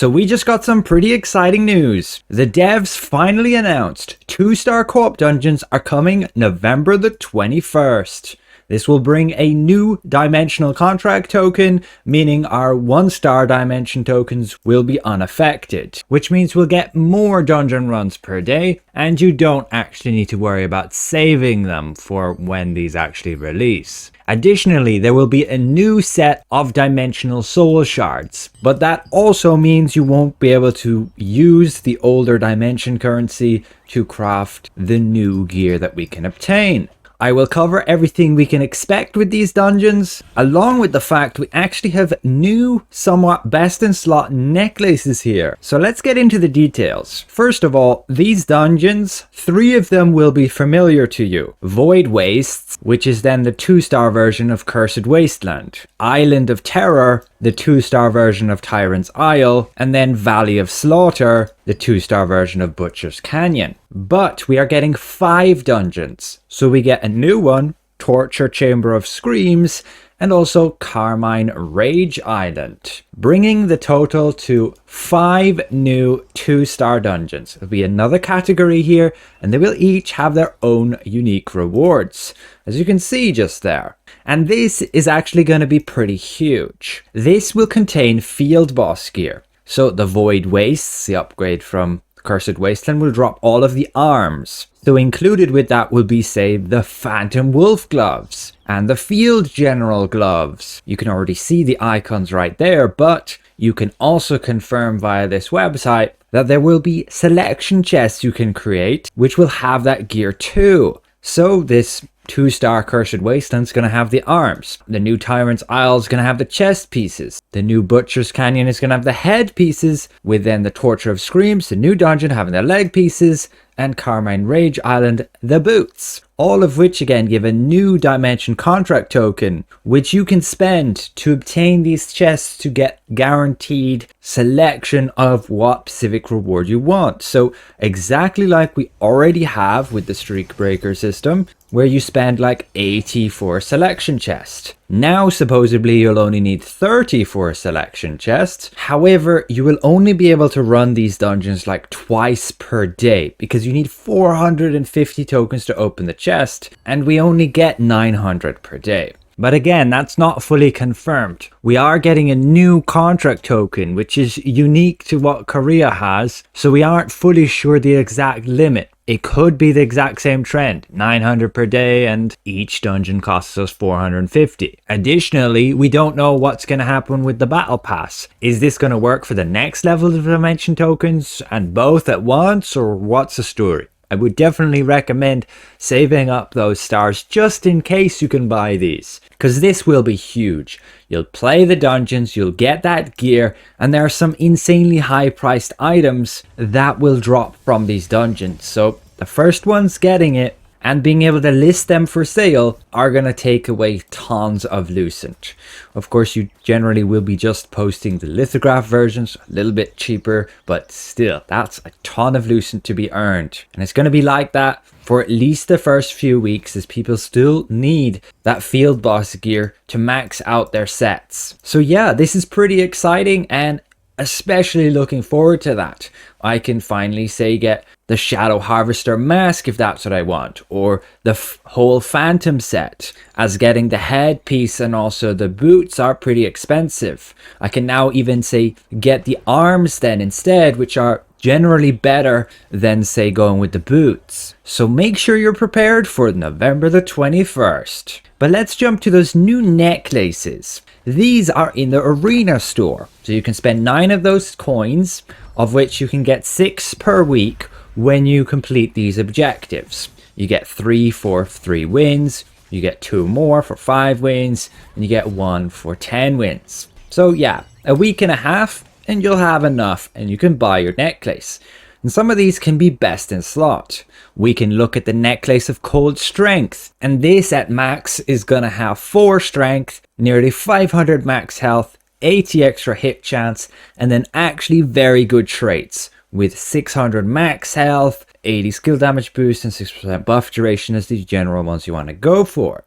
So we just got some pretty exciting news. The devs finally announced 2-star co-op dungeons are coming November the 21st. This will bring a new dimensional contract token, meaning our 1-star dimension tokens will be unaffected, which means we'll get more dungeon runs per day, and you don't actually need to worry about saving them for when these actually release. Additionally, there will be a new set of dimensional soul shards, but that also means you won't be able to use the older dimension currency to craft the new gear that we can obtain. I will cover everything we can expect with these dungeons, along with the fact we actually have new, somewhat best in slot necklaces here. So let's get into the details. First of all, these dungeons, 3 of them will be familiar to you. Void Wastes, which is then the 2-star version of Cursed Wasteland. Island of Terror, the 2-star version of Tyrant's Isle, and then Valley of Slaughter, the 2-star version of Butcher's Canyon. But we are getting 5 dungeons. So we get a new one, Torture Chamber of Screams, and also Carmine Rage Island, bringing the total to 5 new 2-star dungeons. There'll be another category here, and they will each have their own unique rewards, as you can see just there. And this is actually going to be pretty huge. This will contain field boss gear. So the Void Wastes, the upgrade from Cursed Wasteland, will drop all of the arms. So included with that will be, say, the Phantom Wolf gloves and the Field General gloves. You can already see the icons right there, but you can also confirm via this website that there will be selection chests you can create, which will have that gear too. So this 2-star Cursed Wasteland's going to have the arms. The new Tyrant's Isle is going to have the chest pieces. The new Butcher's Canyon is going to have the head pieces, with then the Torture of Screams, the new dungeon, having the leg pieces, and Carmine Rage Island, the boots. All of which again give a new dimension contract token, which you can spend to obtain these chests to get guaranteed selection of what specific reward you want. So exactly like we already have with the Streak Breaker system, where you spend like 80 for a selection chest. Now supposedly you'll only need 30 for a selection chest. However, you will only be able to run these dungeons like twice per day, because you need 450 tokens to open the chest, and we only get 900 per day. But again, that's not fully confirmed. We are getting a new contract token, which is unique to what Korea has, so we aren't fully sure the exact limit. It could be the exact same trend, 900 per day, and each dungeon costs us 450. Additionally, we don't know what's going to happen with the battle pass. Is this going to work for the next level of dimension tokens and both at once, or what's the story? I would definitely recommend saving up those stars just in case you can buy these, because this will be huge. You'll play the dungeons, you'll get that gear, and there are some insanely high priced items that will drop from these dungeons. So the first ones getting it and being able to list them for sale are going to take away tons of Lucent. Of course, you generally will be just posting the lithograph versions, a little bit cheaper, but still, that's a ton of Lucent to be earned. And it's going to be like that for at least the first few weeks, as people still need that field boss gear to max out their sets. So yeah, this is pretty exciting, and especially looking forward to that. I can finally say get the Shadow Harvester mask if that's what I want, or the whole Phantom set, as getting the headpiece and also the boots are pretty expensive. I can now even say get the arms then instead, which are generally better than say going with the boots. So make sure you're prepared for November the 21st. But let's jump to those new necklaces. These are in the arena store, so you can spend 9 of those coins, of which you can get 6 per week when you complete these objectives. You get 3 for 3 wins, you get 2 more for 5 wins, and you get 1 for 10 wins. So yeah, a week and a half and you'll have enough and you can buy your necklace. And some of these can be best in slot. We can look at the Necklace of Cold Strength, and this at max is going to have 4 strength, nearly 500 max health, 80 extra hit chance, and then actually very good traits with 600 max health, 80 skill damage boost, and 6% buff duration as the general ones you want to go for.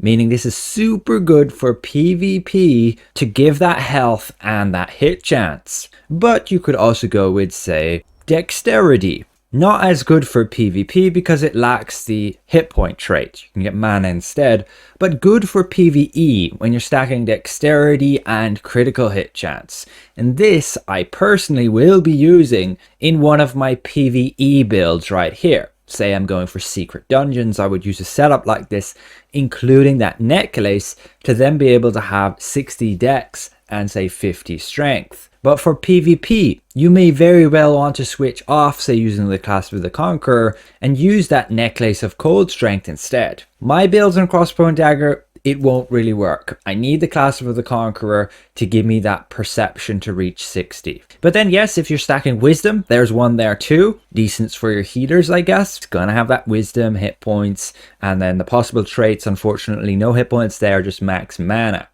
meaning this is super good for PvP to give that health and that hit chance. But you could also go with, say, Dexterity. Not as good for PvP because it lacks the hit point trait. You can get mana instead, but good for PvE when you're stacking Dexterity and critical hit chance. And this I personally will be using in one of my PvE builds right here. Say I'm going for secret dungeons, I would use a setup like this, including that necklace, to then be able to have 60 dex and say 50 strength. But for PvP, you may very well want to switch off, say using the Clasp of the Conqueror, and use that necklace of cold strength instead. My builds on crossbow and dagger, it won't really work. I need the Clasp of the Conqueror to give me that perception to reach 60. But then yes, if you're stacking wisdom, there's one there too. Decent for your healers, I guess. It's gonna have that wisdom, hit points, and then the possible traits, unfortunately no hit points there, just max mana.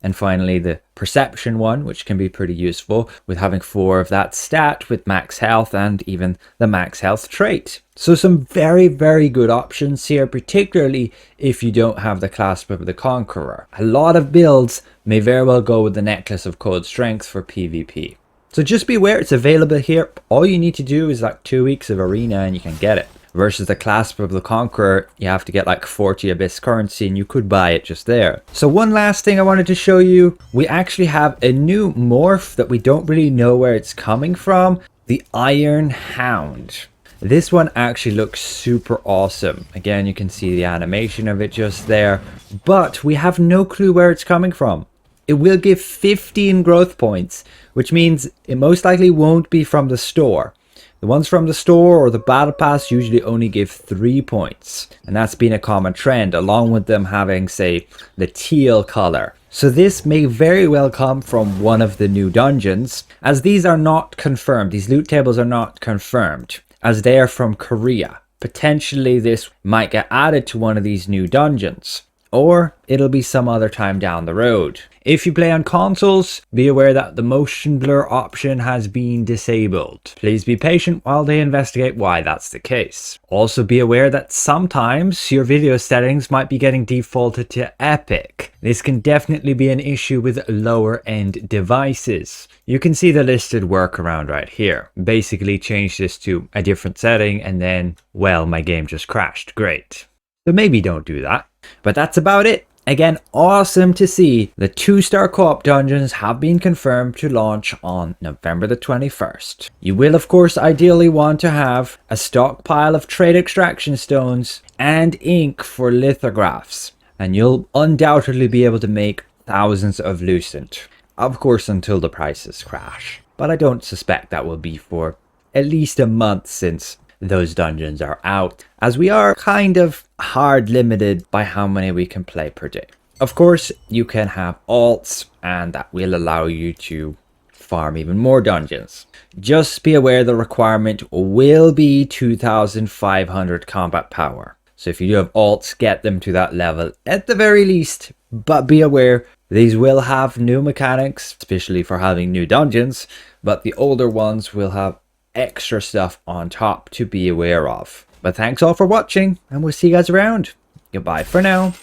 And finally the perception one, which can be pretty useful with having 4 of that stat with max health and even the max health trait. So some very, very good options here, particularly if you don't have the Clasp of the Conqueror. A lot of builds may very well go with the Necklace of Cold Strength for PvP. So just be aware it's available here. All you need to do is like 2 weeks of arena and you can get it. Versus the Clasp of the Conqueror, you have to get like 40 Abyss currency and you could buy it just there. So one last thing I wanted to show you, we actually have a new morph that we don't really know where it's coming from, the Iron Hound. This one actually looks super awesome. Again, you can see the animation of it just there, but we have no clue where it's coming from. It will give 15 growth points, which means it most likely won't be from the store. The ones from the store or the battle pass usually only give 3 points, and that's been a common trend, along with them having, say, the teal color. So this may very well come from one of the new dungeons, as these are not confirmed. These loot tables are not confirmed, as they are from Korea. Potentially this might get added to one of these new dungeons, or it'll be some other time down the road. If you play on consoles, be aware that the motion blur option has been disabled. Please be patient while they investigate why that's the case. Also be aware that sometimes your video settings might be getting defaulted to epic. This can definitely be an issue with lower end devices. You can see the listed workaround right here. Basically change this to a different setting and then, well, my game just crashed. Great. So maybe don't do that. But that's about it. Again, awesome to see the 2-star co-op dungeons have been confirmed to launch on November the 21st. You will of course ideally want to have a stockpile of trade extraction stones and ink for lithographs, and you'll undoubtedly be able to make thousands of lucent. Of course until the prices crash, but I don't suspect that will be for at least a month since those dungeons are out, as we are kind of hard limited by how many we can play per day. Of course, you can have alts, and that will allow you to farm even more dungeons. Just be aware the requirement will be 2500 combat power. So if you do have alts, get them to that level at the very least, but be aware these will have new mechanics, especially for having new dungeons, but the older ones will have extra stuff on top to be aware of. But thanks all for watching, and we'll see you guys around. Goodbye for now.